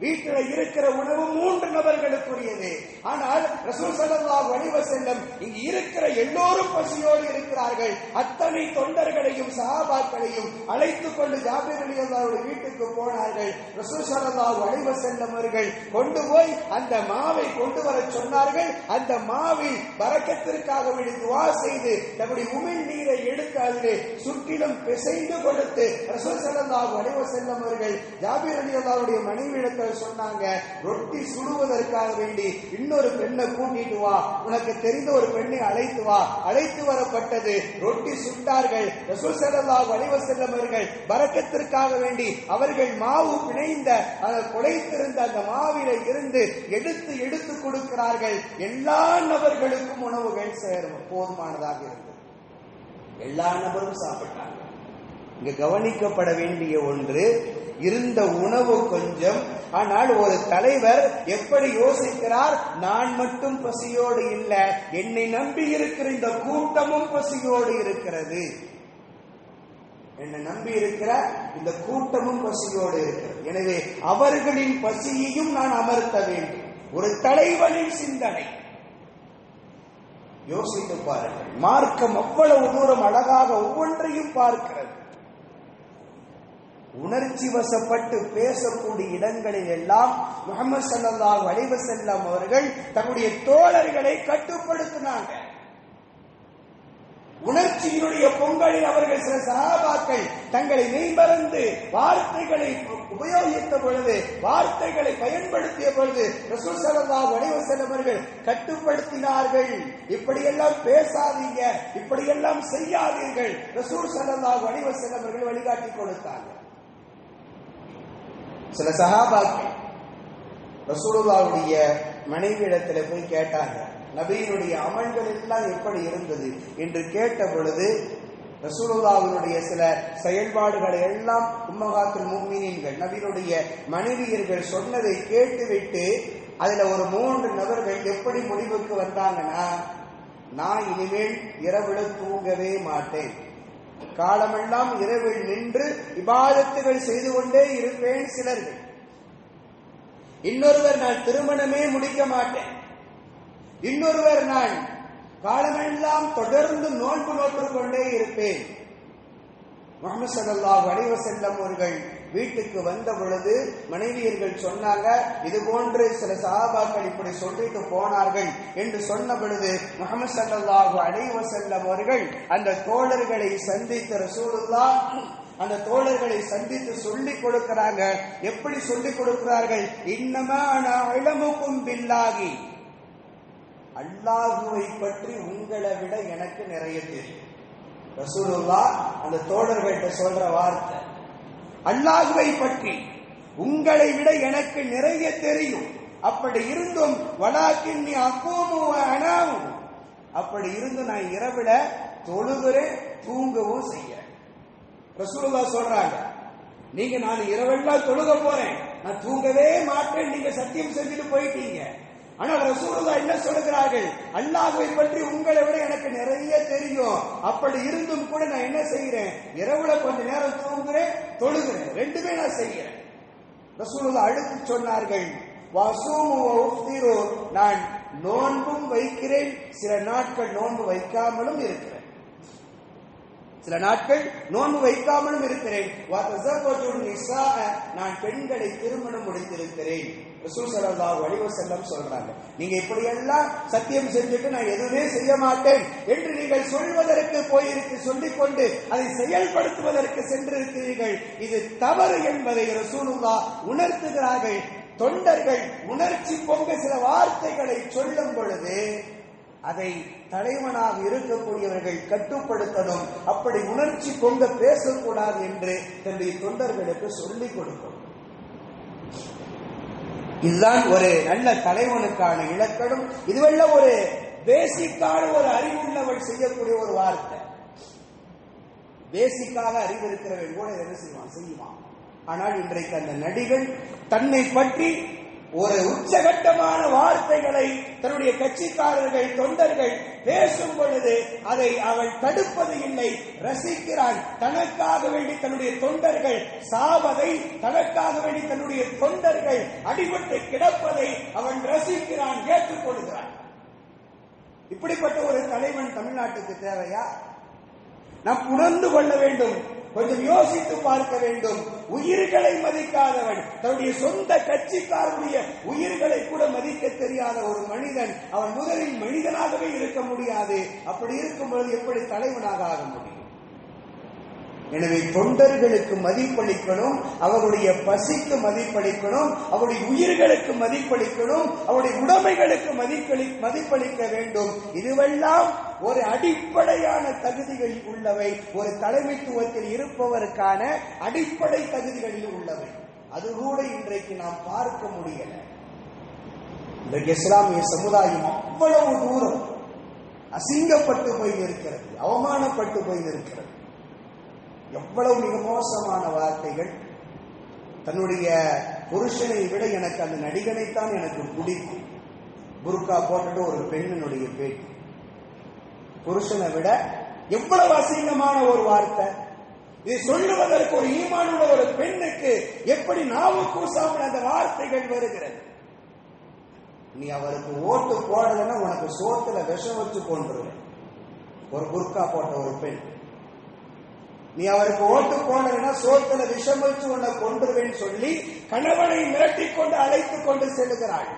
வீட்டில் இருக்கிற உணவு 3 நபர்களுக்குரியது. ஆனால் ரசூல் ஸல்லல்லாஹு அலைஹி வஸல்லம் இங்கு இருக்கிற எல்லோரும் பசியோடு இருக்கிறார்கள். அத்தனை தொண்டர்களையும் சஹாபாக்களையும் அழைத்துக் கொண்டு ஜாபிர் ரலியல்லாஹு அன்ஹு வீட்டுக்கு போனார்கள். ரசூல் ஸல்லல்லாஹு அலைஹி வஸல்லம் அவர்கள் கொண்டு போய் அந்த மாவை கொண்டு வர சொன்னார்கள். அந்த மாவில் பரக்கத்திற்காக வேண்டி துஆ செய்து தம்முடைய உமிழ் நீரை எடுத்து அதிலே சுற்றிலும் பிசைந்து கொடுத்து ரசூல் ஸல்லல்லாஹு அலைஹி வஸல்லம் அவர்கள் ஜாபிர் ரலியல்லாஹு அன்ஹுடைய மனைவியிடத்தில் சொன்னாங்க, ரொட்டி சுடுவதற்காக வேண்டி இன்னொரு பெண்ணை கூட்டிட்டு வா, உனக்கு தெரிந்த ஒரு பெண்ணை அழைத்து வா. அழைத்து வரப்பட்டது. ரொட்டி சுட்டார்கள். ரசூல் ஸல்லல்லாஹு அலைஹி வஸல்லம் அவர்கள் பரக்கத்திற்காக வேண்டி அவர்கள் மாவு பிணைந்த குழைத்திருந்த அந்த மாவில இருந்து எடுத்து எடுத்து கொடுக்கிறார்கள். எல்லா நபர்களுக்கும் உணவுகள் போதுமானதாக இருந்தது. எல்லா நபரும் சாப்பிட்டாங்க. இங்க கவனிக்கப்பட வேண்டிய ஒன்று, இருந்த உணவு கொஞ்சம். ஆனால் ஒரு தலைவர் எப்படி யோசிக்கிறார்? நான் மட்டும் பசியோடு இல்ல, என்னை நம்பி இருக்கிற இந்த கூட்டமும் பசியோடு இருக்கிறது. என்னை நம்பி இருக்கிற இந்த கூட்டமும் பசியோடு இருக்கிறது. எனவே அவர்களின் பசியையும் நான் அமர்த்த வேண்டும். ஒரு தலைவனின் சிந்தனை. யோசித்து பாருங்கள். மார்க்கம் அவ்வளவு தூரம் அழகாக ஒவ்வொன்றையும் பார்க்கிறது. உணர்ச்சி வசப்பட்டு பேசக்கூடிய இடங்களில் எல்லாம் முஹம்மது ஸல்லல்லாஹு அலைஹி வஸல்லம் அவர்கள் தன்னுடைய தோழர்களை கட்டுப்படுத்தினாங்க. உணர்ச்சியினுடைய பொங்கலில் அவர்கள் சில சஹாபாக்கள் தங்களை மெய்மறந்து வார்த்தைகளை உபயோகித்த பொழுது, வார்த்தைகளை பயன்படுத்திய பொழுது ரசூல் ஸல்லல்லாஹு அலைஹி வஸல்லம் அவர்கள் கட்டுப்படுத்தினார்கள். இப்படியெல்லாம் பேசாதீங்க, இப்படியெல்லாம் செய்யாதீர்கள். ரசூல் ஸல்லல்லாஹு அலைஹி வஸல்லம் அவர்கள் வழிகாட்டி கொடுத்தாங்க. சில சஹாபாக்கள் ரசூலுல்லாஹ்வுடைய மனைவியிடத்துல போய் கேட்டாங்க, நபியினுடைய அமல்கள் எல்லாம் எப்படி இருந்தது என்று கேட்ட பொழுது ரசூலுல்லாஹ்வுடைய சில செயல்பாடுகளை எல்லாம் உம்மஹாத்துல் முஃமினீன்கள் நபியினுடைய மனைவியர்கள் சொன்னதை கேட்டுவிட்டு அதுல ஒரு 3 நபர்கள் எப்படி முடிவுக்கு வந்தாங்கன்னா, நான் இனிமேல் இரவுல தூங்கவே மாட்டேன், காலமெல்லாம் இரவில் நின்று இபாதத்துகள் செய்து கொண்டே இருப்பேன் சிலர்கள். இன்னொருவர், நான் திருமணமே முடிக்க மாட்டேன். இன்னொருவர், நான் காலமெல்லாம் தொடர்ந்து நோன்பு நோற்றுக் கொண்டே இருப்பேன். முஹம்மது ஸல்லல்லாஹு அலைஹி வஸல்லம் அவர்கள் வீட்டுக்கு வந்த பொழுது மனைவியர்கள் சொன்னாங்க, இது போன்று சில சஹாபாக்கள் இப்படி சொல்லிட்டு போனார்கள் என்று சொன்ன பொழுது முஹம்மது ஸல்லல்லாஹு அலைஹி வஸல்லம் அவர்கள் அந்த தோழர்களை சந்தித்த ரசூலுல்லாஹ் அந்த தோழர்களை சந்தித்து சொல்லிக் கொடுக்கிறாங்க. எப்படி சொல்லிக் கொடுக்கிறார்கள்? இன்னமா நான் இலமுக்கும் பில்லாகி, அல்லாஹுவை பற்றி உங்களை விட எனக்கு நிறைய தெரியும். ரசூலுல்லாஹ் அந்த தோழர்கள்ட்ட சொல்ற வார்த்தை, அல்லாஹுவை பற்றி உங்களை விட எனக்கு நிறைய தெரியும். அப்படி இருந்தும் வலாக்கின்னி அக்கூமு வ அனாமு, அப்படி இருந்து நான் இரவுல தொழுகிறேன், தூங்கவும் செய்யறேன். ரசூலுல்லாஹ் சொல்றாங்க, நீங்க நான் இரவெல்லாம் தொழுக போறேன், நான் தூங்கவே மாட்டேன், நீங்க சத்தியம் செஞ்சுட்டு போயிட்டீங்க. ஆனால் ரசூலுல்லாஹ் என்ன சொல்கிறார்கள்? அல்லாஹ்வை பற்றி உங்களை விட எனக்கு நிறைய தெரியும். அப்படி இருந்தும் கூட நான் என்ன செய்கிறேன்? இரவுல கொஞ்ச நேரம் தூங்குறேன், தொழுகிறேன், ரெண்டுமே நான் செய்கிறேன். ரசூலுல்லாஹ் அடுத்து சொன்னார்கள், வஸூமு வ உஃப்திரு, நான் நோன்பும் வைக்கிறேன், சில நாட்கள் நோன்பு வைக்காமலும் இருக்கிறேன், சில நாட்கள் நோன்பு வைக்காமலும் இருக்கிறேன். நான் பெண்களை திருமணம் முடித்திருக்கிறேன். ரசூல் ஸல்லல்லாஹு அலைஹி வஸல்லம் சொல்றாங்க, நீங்க இப்படியெல்லாம் சத்தியம் செஞ்சுட்டு நான் எதுவுமே செய்ய மாட்டேன் என்று நீங்கள் சொல்வதற்கு போயிருக்கு, சொல்லிக்கொண்டு அதை செயல்படுத்துவதற்கு சென்றிருக்கிறீர்கள். இது தவறு என்பதை ரசூலுல்லாஹ் உணர்த்துகிறார்கள். தொண்டர்கள் உணர்ச்சி பொங்க சில வார்த்தைகளை சொல்லும் பொழுது அதை தலைவனாக இருக்கக்கூடியவர்கள் கட்டுப்படுத்தணும். அப்படி உணர்ச்சி பொங்க பேசக்கூடாது என்று தன்னுடைய தொண்டர்களுக்கு சொல்லிக் கொடுக்கணும். இதுதான் ஒரு நல்ல தலைவனுக்கான இலக்கணம். இதுவெல்லாம் ஒரு பேசிக்கான ஒரு அறிவுள்ளவள் செய்யக்கூடிய ஒரு வார்த்தை. பேசிக்காக அறிவு இருக்கிறவன் கூட என்ன செய்வான். ஆனால் இன்றைக்கு அந்த நடிகன் தன்னை பற்றி ஒரு உச்சகட்டமான வார்த்தைகளை தன்னுடைய கட்சிக்காரர்கள், தொண்டர்கள் பேசும் பொழுது அதை அவள் தடுப்பது இல்லை, ரசிக்கிறான். தனக்காக வேண்டி தன்னுடைய தொண்டர்கள் சாவதை, தனக்காக வேண்டி தன்னுடைய தொண்டர்கள் அடிபட்டு கிடப்பதை அவன் ரசிக்கிறான், ஏற்றுக்கொள்கிறான். இப்படிப்பட்ட ஒரு தலைவன் தமிழ்நாட்டுக்கு தேவையா? நாம் உணர்ந்து கொள்ள வேண்டும், கொஞ்சம் யோசித்து பார்க்க வேண்டும். உயிர்களை மதிக்காதவன், தன்னுடைய சொந்த கட்சிக்காரனுடைய உயிர்களை கூட மதிக்க தெரியாத ஒரு மனிதன், அவன் முதலில் மனிதனாகவே இருக்க முடியாது. அப்படி இருக்கும்போது எப்படி தலைவனாக ஆக முடியும்? எனவே தொண்டர்களுக்கு மதிப்பளிக்கணும், அவருடைய பசிக்கு மதிப்பளிக்கணும், அவருடைய உயிர்களுக்கு மதிப்பளிக்கணும், அவருடைய உடைமைகளுக்கு மதிப்பளிக்க வேண்டும். இதுவெல்லாம் ஒரு அடிப்படையான தகுதிகளில் உள்ளவை, ஒரு தலைமைத்துவத்தில் இருப்பவருக்கான அடிப்படை தகுதிகளில் உள்ளவை. அது கூட இன்றைக்கு நாம் பார்க்க முடியல. இன்றைக்கு இஸ்லாமிய சமுதாயம் அவ்வளவு தூரம் அசிங்கப்பட்டு போய் இருக்கிறது, அவமானப்பட்டு போய் இருக்கிறது. எவ்வளவு மிக மோசமான வார்த்தைகள். தன்னுடைய புருஷனை விட எனக்கு அந்த நடிகனைத்தான் எனக்கு பிடிக்கும். புர்கா போட்டுட்டு ஒரு பெண்ணினுடைய பேட்டி. புருஷனை விட எவ்வளவு அசிங்கமான ஒரு வார்த்தை. இதை சொல்லுவதற்கு ஒரு ஈமானுள்ள ஒரு பெண்ணுக்கு எப்படி நாவு கூசாமல் அந்த வார்த்தைகள் வருகிறது. நீ அவருக்கு ஓட்டு போடலன்னா உனக்கு சோத்துல விஷம் வச்சு கொண்டுருவேன். ஒரு புர்கா போட்ட ஒரு பெண், நீ அவருக்கு ஓட்டு போனா சோத்துல விஷம் வச்சு உன்னை கொண்டுருவேன் சொல்லி கணவனை மிரட்டிக் கொண்டு அழைத்துக் கொண்டு செல்கிறாள்.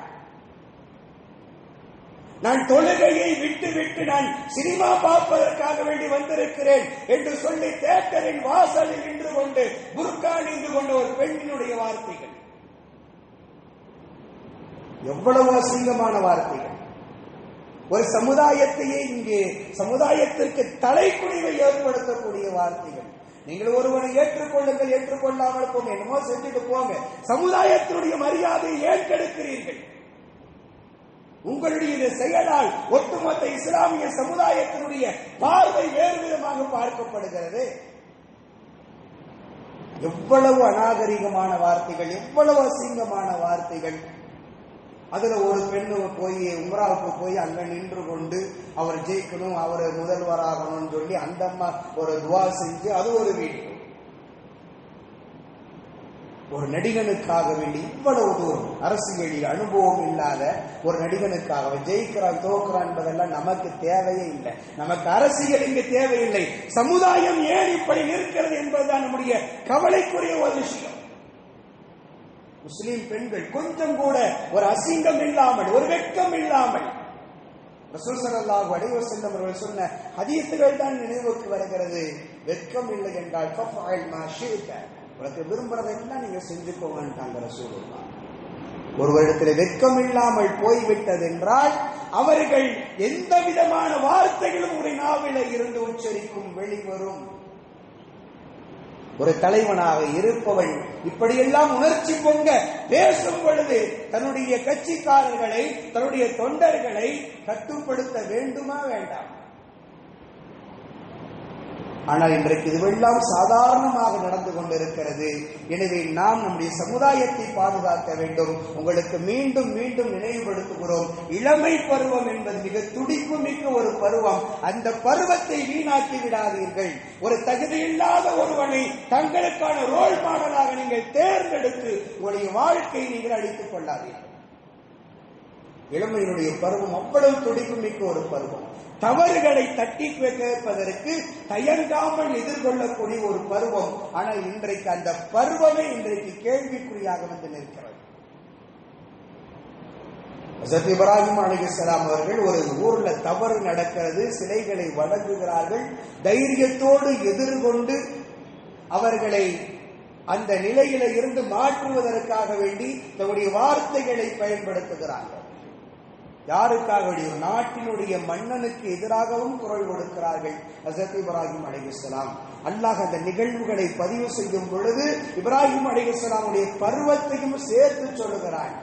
நான் தொழுகையை விட்டு நான் சினிமா பார்ப்பதற்காக வேண்டி வந்திருக்கிறேன் என்று சொல்லி தியேட்டரின் வாசலில் நின்று கொண்டு புர்கா நின்று கொண்ட ஒரு பெண்ணினுடைய வார்த்தைகள் எவ்வளவு அசிங்கமான வார்த்தைகள். ஒரு சமுதாயத்தையே இங்கே சமுதாயத்திற்கு தலைக்குனிவை ஏற்படுத்தக்கூடிய வார்த்தைகள். நீங்கள் ஒருவனை ஏற்றுக்கொள்ளுங்கள், ஏற்றுக்கொள்ளாமல் போங்க, என்னமோ செஞ்சுட்டு போங்க. சமுதாயத்தினுடைய மரியாதையை ஏன் கெடுக்கிறீர்கள்? உங்களுடைய செயலால் ஒட்டுமொத்த இஸ்லாமிய சமுதாயத்தினுடைய பார்வை வேறு விதமாக பார்க்கப்படுகிறது. எவ்வளவு அநாகரிகமான வார்த்தைகள், எவ்வளவு அசிங்கமான வார்த்தைகள். அதுல ஒரு பெண்ணு போய் உம்ராவுக்கு போய் அங்க நின்று கொண்டு அவர் ஜெயிக்கணும், அவர் முதல்வராகணும்னு சொல்லி அந்த அம்மா ஒரு துவா செஞ்சு அது ஒரு வீடியோ. ஒரு நடிகனுக்காக வேண்டி இவ்வளவு தூரம் அரசியலில் அனுபவம் இல்லாத ஒரு நடிகனுக்காக ஜெயிக்கிறான் தோக்குறான் என்பதெல்லாம் நமக்கு தேவையே இல்லை. நமக்கு அரசியல் இங்கு தேவையில்லை. சமுதாயம் ஏன் இப்படி நிற்கிறது என்பதுதான் நம்முடைய கவலைக்குரிய ஒரு விஷயம். முஸ்லிம் பெண்கள் கொஞ்சம் கூட ஒரு அசிங்கம் இல்லாமல், ஒரு வெட்கம் இல்லாமல், ரசூல் ஸல்லல்லாஹு அலைஹி வஸல்லம் அவர்கள் சொன்ன ஹதீஸ்கள் தான் நினைவுக்கு வருகிறது. வெட்கம் இல்லை என்றால் ஃபஃஅல் மா ஷி'த, உனக்கு விரும்புறதெல்லாம் நீங்க செஞ்சுக்கோங்கன்றாங்க ரசூலுல்லாஹ். ஒருவரிடத்தில் வெட்கம் இல்லாமல் போய்விட்டது என்றால் அவர்கள் எந்த விதமான வார்த்தைகளும் ஒரு நாவில இருந்து உச்சரிக்கும் வெளிவரும். ஒரு தலைவனாக இருப்பவன் இப்படியெல்லாம் உணர்ச்சி பொங்க பேசும் பொழுது தன்னுடைய கட்சிக்காரர்களை, தன்னுடைய தொண்டர்களை கட்டுப்படுத்த வேண்டுமா வேண்டாம்? ஆனால் இன்றைக்கு இதுவெல்லாம் சாதாரணமாக நடந்து கொண்டிருக்கிறது. எனவே நாம் நம்முடைய சமுதாயத்தை பாதுகாக்க வேண்டும். உங்களுக்கு மீண்டும் மீண்டும் நினைவுபடுத்துகிறோம், இளமை பருவம் என்பது மிக துடிப்பு மிக்க ஒரு பருவம். அந்த பருவத்தை வீணாக்கி விடாதீர்கள். ஒரு தகுதியில்லாத ஒருவனை தங்களுக்கான ரோல் மாடலாக நீங்கள் தேர்ந்தெடுத்து உங்களுடைய வாழ்க்கையை நீங்கள் அழித்துக் கொள்ளாதீர்கள். இளமையினுடைய பருவம் அவ்வளவு துடிப்பு மிக்க ஒரு பருவம். தவறுகளை தட்டி கேட்பதற்கு தயங்காமல் எதிர்கொள்ளக்கூடிய ஒரு பருவம். ஆனால் இன்றைக்கு அந்த பருவமே இன்றைக்கு கேள்விக்குறியாக வந்து நிற்கிறது. ஹஜ்ரத் இப்ராஹிம் அலைஹிஸ்ஸலாம் அவர்கள் ஒரு ஊர்ல தவறு நடக்கிறது, சிலைகளை வணங்குகிறார்கள். தைரியத்தோடு எதிர்கொண்டு அவர்களை அந்த நிலையில இருந்து மாற்றுவதற்காக வேண்டி தன்னுடைய வார்த்தைகளை பயன்படுத்துகிறார்கள். யாருக்காக வேண்டிய நாட்டினுடைய மன்னனுக்கு எதிராகவும் குரல் கொடுக்கிறார்கள் ஹஜ்ரத் இப்ராஹிம் அலைஹிஸ்ஸலாம். அல்லாஹ் அந்த நிகழ்வுகளை பதிவு செய்யும் பொழுது இப்ராஹிம் அலைஹிஸ்ஸலாமுடைய பருவத்தையும் சேர்த்து சொல்லுகிறான்.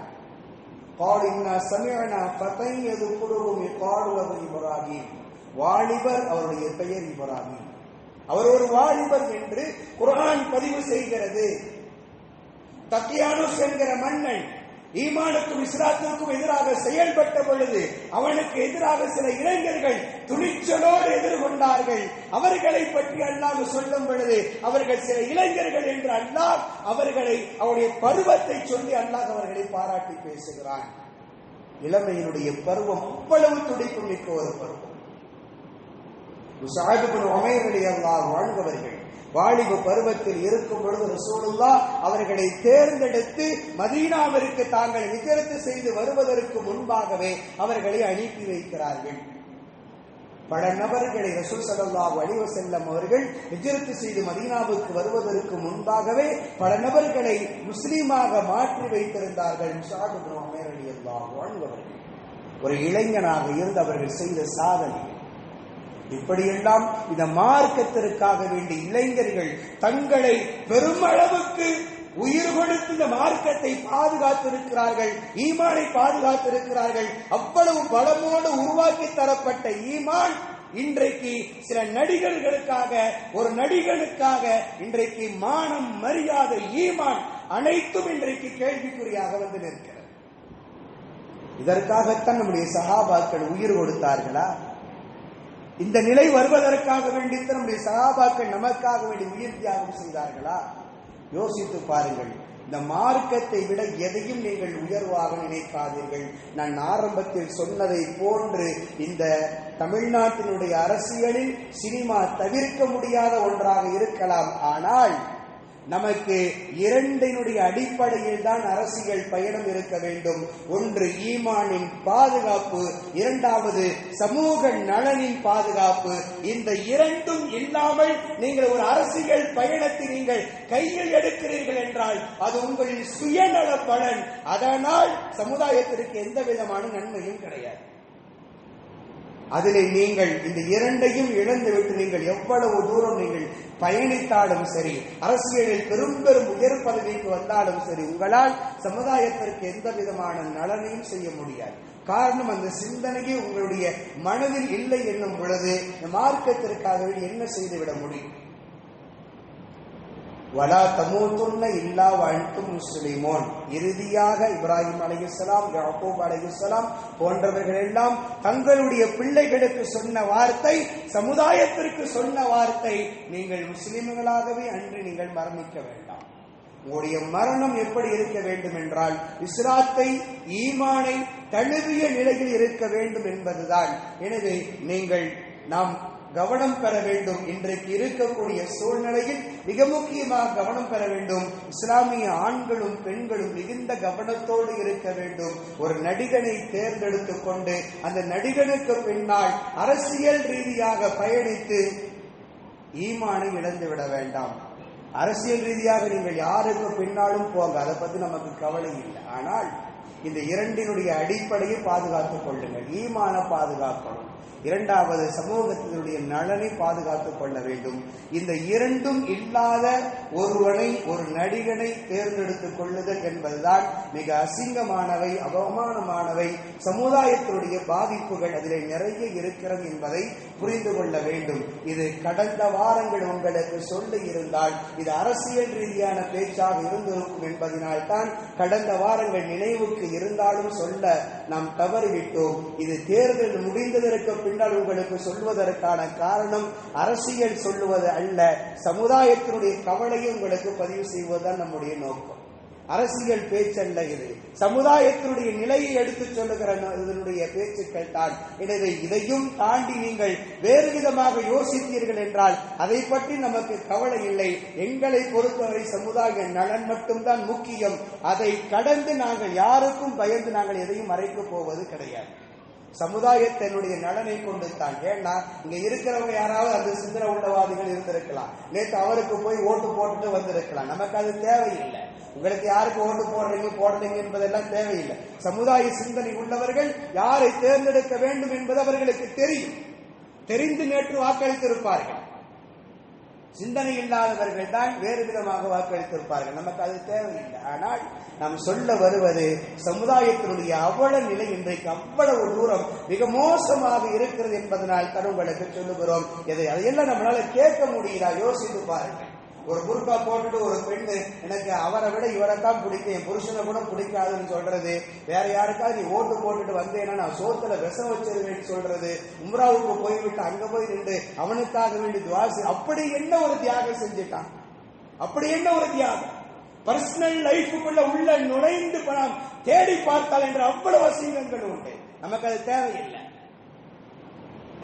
قالوا إنا سمعنا فتى يذكرهم يقال له இப்ராஹிம். வாலிபர், அவருடைய பெயர் இப்ராஹிம், அவர் ஒரு வாலிபர் என்று குர்ஆன் பதிவு செய்கிறது. தக்கியானுஸ் என்கிற மன்னன் ஈமானுக்கும் இஸ்லாத்திற்கும் எதிராக செயல்பட்ட பொழுது அவனுக்கு எதிராக சில இளைஞர்கள் துணிச்சலோடு எதிர்கொண்டார்கள். அவர்களை பற்றி அல்லாஹ் சொல்லும் பொழுது அவர்கள் சில இளைஞர்கள் என்று அல்லாஹ் அவர்களை, அவருடைய பருவத்தை சொல்லி அல்லாஹ் அவர்களை பாராட்டி பேசுகிறான். இளமையினுடைய பருவம் அவ்வளவு துடிப்பு மிக்க ஒரு பருவம். முஸஅப் இப்னு உமைர் ரலியல்லாஹு அன்ஹு அவர்கள் வாலிப பருவத்தில் இருக்கும் பொழுது ரசூலுல்லாஹ் அவர்களை தேர்ந்தெடுத்து மதீனாவிற்கு தாங்கள் ஹிஜ்ரத் செய்து வருவதற்கு முன்பாகவே அவர்களை அனுப்பி வைக்கிறார்கள். பல நபர்களை ரசூல் ஸல்லல்லாஹு அலைஹி வஸல்லம் அவர்கள் ஹிஜ்ரத் செய்து மதீனாவுக்கு வருவதற்கு முன்பாகவே பல நபர்களை முஸ்லீமாக மாற்றி வைத்திருந்தார்கள். முஸஅப் இப்னு உமைர் ரலியல்லாஹு அன்ஹு அவர்கள் ஒரு இளைஞனாக இருந்து அவர்கள் செய்த சாதனை. இப்படியெல்லாம் இந்த மார்க்கத்திற்காக வேண்டிய இளைஞர்கள் தங்களை பெருமளவுக்கு உயிர் கொடுத்து இந்த மார்க்கத்தை பாதுகாத்திருக்கிறார்கள், ஈமானை பாதுகாத்திருக்கிறார்கள். அவ்வளவு பலமோடு உருவாக்கி தரப்பட்ட ஈமான் இன்றைக்கு சில நடிகர்களுக்காக, ஒரு நடிகனுக்காக இன்றைக்கு மானம், மரியாதை, ஈமான் அனைத்தும் இன்றைக்கு கேள்விக்குறியாக வந்து நிற்கிறது. இதற்காகத்தான் நம்முடைய சஹாபாக்கள் உயிர் கொடுத்தார்களா? இந்த நிலை வருவதற்காக வேண்டி நம்முடைய சஹாபாக்கள் நமக்காக வேண்டி உயிர் தியாகம் செய்தார்களா? யோசித்து பாருங்கள். இந்த மார்க்கத்தை விட எதையும் நீங்கள் உயர்வாக நினைக்காதீர்கள். நான் ஆரம்பத்தில் சொன்னதை போன்று இந்த தமிழ்நாட்டினுடைய அரசியலில் சினிமா தவிர்க்க முடியாத ஒன்றாக இருக்கலாம். ஆனால் நமக்கு இரண்டினுடைய அடிப்படையில் தான் அரசியல் பயணம் இருக்க வேண்டும். ஒன்று ஈமானின் பாதுகாப்பு, இரண்டாவது சமூக நலனின் பாதுகாப்பு. இந்த இரண்டும் இல்லாமல் நீங்கள் ஒரு அரசியல் பயணத்தை நீங்கள் கையில் எடுக்கிறீர்கள் என்றால் அது உங்களின் சுயநல பலன். அதனால் சமுதாயத்திற்கு எந்த விதமான நன்மையும் கிடையாது. அதிலே நீங்கள் இந்த இரண்டையும் இழந்துவிட்டு நீங்கள் எவ்வளவு தூரம் நீங்கள் பயணித்தாலும் சரி, அரசியலில் பெரும் பெரும் உயர் பதவிக்கு வந்தாலும் சரி, உங்களால் சமுதாயத்திற்கு எந்த விதமான நலனையும் செய்ய முடியாது. காரணம், அந்த சிந்தனையே உங்களுடைய மனதில் இல்லை என்னும் பொழுது மார்க்கத்திற்காக என்ன செய்துவிட முடியும்? வலா தமூதுன்ன இல்லா வஅன்தும் முஸ்லிமூன். இறுதியாக இப்ராஹிம் அலைஹிஸ்ஸலாம், யாக்கூப் அலைஹிஸ்ஸலாம் போன்றவர்கள் எல்லாம் தங்களுடைய பிள்ளைகளுக்கு சொன்ன வார்த்தை, சமுதாயத்திற்கு சொன்ன வார்த்தை, நீங்கள் முஸ்லிம்களாகவே அன்று நீங்கள் மரணிக்க வேண்டாம். உங்களுடைய மரணம் எப்படி இருக்க வேண்டும் என்றால் இஸ்லாத்தை, ஈமானை தழுவிய நிலையில் இருக்க வேண்டும் என்பதுதான். எனவே நீங்கள் நாம் கவனம் பெற வேண்டும். இன்றைக்கு இருக்கக்கூடிய சூழ்நிலையில் மிக முக்கியமாக கவனம் பெற வேண்டும். இஸ்லாமிய ஆண்களும் பெண்களும் மிகுந்த கவனத்தோடு இருக்க வேண்டும். ஒரு நடிகனை தேர்ந்தெடுத்துக் கொண்டு அந்த நடிகனுக்கு பின்னால் அரசியல் ரீதியாக பயணித்து ஈமானை இழந்துவிட வேண்டாம். அரசியல் ரீதியாக நீங்கள் யாருக்கு பின்னாலும் போங்க, அதை பத்தி நமக்கு கவலை இல்லை. ஆனால் இந்த இரண்டினுடைய அடிப்படையை பாதுகாத்துக் கொள்ளுங்கள். ஈமான பாதுகாக்கணும், இரண்டாவது சமூகத்தினுடைய நலனை பாதுகாத்துக் கொள்ள வேண்டும். இந்த இரண்டும் இல்லாத ஒருவனை, ஒரு நடிகனை தேர்ந்தெடுத்துக் கொள்ளுதல் என்பதுதான் மிக அசிங்கமானவை, அவமானமானவை. சமுதாயத்தினுடைய பாதிப்புகள் அதிலே நிறைய இருக்கிறது என்பதை புரிந்து கொள்ள வேண்டும். இது கடந்த வாரங்கள் உங்களுக்கு சொல்லி இருந்தால் இது அரசியல் ரீதியான பேச்சாக இருந்திருக்கும் என்பதனால் தான் கடந்த வாரங்கள் நினைவுக்கு இருந்தாலும் சொல்ல நாம் தவறிவிட்டோம். இது தேர்தல் முடிந்ததற்கு பின்னால் உங்களுக்கு சொல்வதற்கான காரணம் அரசியல் சொல்லுவது அல்ல, சமுதாயத்தினுடைய கவலையை உங்களுக்கு பதிவு செய்வதுதான் நம்முடைய நோக்கம். அரசியல் பேச்சல்ல இது, சமுதாயத்தினுடைய நிலையை எடுத்துச் சொல்லுகிற இதனுடைய பேச்சுக்கள் தான். எனவே இதையும் தாண்டி நீங்கள் வேறு விதமாக யோசித்தீர்கள் என்றால் அதை பற்றி நமக்கு கவலை இல்லை. எங்களை பொறுத்தவரை சமுதாய நலன் மட்டும்தான் முக்கியம். அதை கடந்து நாங்கள் யாருக்கும் பயந்து நாங்கள் எதையும் மறைக்கப் போவது கிடையாது. சமுதாயத்தினுடைய நலனை கொண்டு தான். ஏன்னா இங்க இருக்கிறவங்க யாராவது அந்த சிந்தனை உள்ளவாதிகள் இருந்திருக்கலாம், நேற்று அவருக்கு போய் ஓட்டு போட்டுட்டு வந்திருக்கலாம். நமக்கு அது தேவையில்லை. உங்களுக்கு யாருக்கு ஓட்டு போடுறீங்க என்பதெல்லாம் தேவையில்லை. சமுதாய சிந்தனை உள்ளவர்கள் யாரை தேர்ந்தெடுக்க வேண்டும் என்பது அவர்களுக்கு தெரியும். தெரிந்து நேற்று வாக்களித்திருப்பார்கள். சிந்தனை இல்லாதவர்கள் தான் வேறு விதமாக வாக்களித்திருப்பார்கள். நமக்கு அது தேவையில்லை. ஆனால் நாம் சொல்ல வருவது சமுதாயத்தினுடைய அவல நிலை இன்றைக்கு அவ்வளவு தூரம் மிக மோசமாக இருக்கிறது என்பதனால் தான் உங்களுக்கு சொல்லுகிறோம். அதையெல்லாம் நம்மளால கேட்க முடியுதா? யோசித்து பாருங்கள். ஒரு புர்கா போட்டுட்டு ஒரு பெண்ணு எனக்கு அவரை விட இவரைத்தான் பிடிக்கும், என் புருஷனை கூட பிடிக்காதுன்னு சொல்றது, வேற யாருக்காவது நீ ஓட்டு போட்டுட்டு வந்தேன்னா நான் சோத்துல விஷம் வச்சிருவேன்னு சொல்றது, உம்ராவுக்கு போய்விட்டு அங்க போய் நின்று அவனுக்காக வேண்டி துவாசி, அப்படி என்ன ஒரு தியாகம் செஞ்சுட்டான்? அப்படி என்ன ஒரு தியாகம்? பர்சனல் லைஃபுக்குள்ள உள்ள நுழைந்து நாம் தேடி பார்த்தால் என்று அவ்வளவு அசிங்கங்கள் உண்டு. நமக்கு அது தேவையில்லை.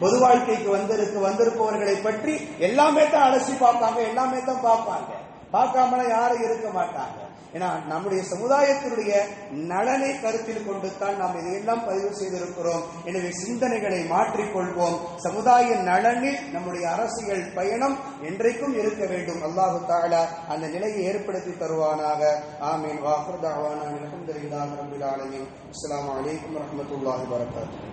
பொது வாழ்க்கைக்கு வந்திருப்பவர்களை பற்றி எல்லாமே தான் அலசி பார்ப்பாங்க, எல்லாமே தான் பார்ப்பாங்க. பார்க்காமல யாரும் இருக்க மாட்டாங்க. ஏன்னா நம்முடைய சமுதாயத்தினுடைய நலனை கருத்தில் கொண்டுத்தான் நாம் இதையெல்லாம் பதிவு செய்திருக்கிறோம். எனவே சிந்தனைகளை மாற்றிக்கொள்வோம். சமுதாய நலனில் நம்முடைய அரசியல் பயணம் என்றைக்கும் இருக்க வேண்டும். அல்லாஹு தஆலா அந்த நிலையை ஏற்படுத்தி தருவானாக. ஆமீன். வ ஆகிரு தஅவானா அல்ஹம்துலில்லாஹி ரப்பில் ஆலமீன். அஸ்ஸலாமு அலைக்கும் வரஹ்மத்துல்லாஹி வபரகாத்துஹு.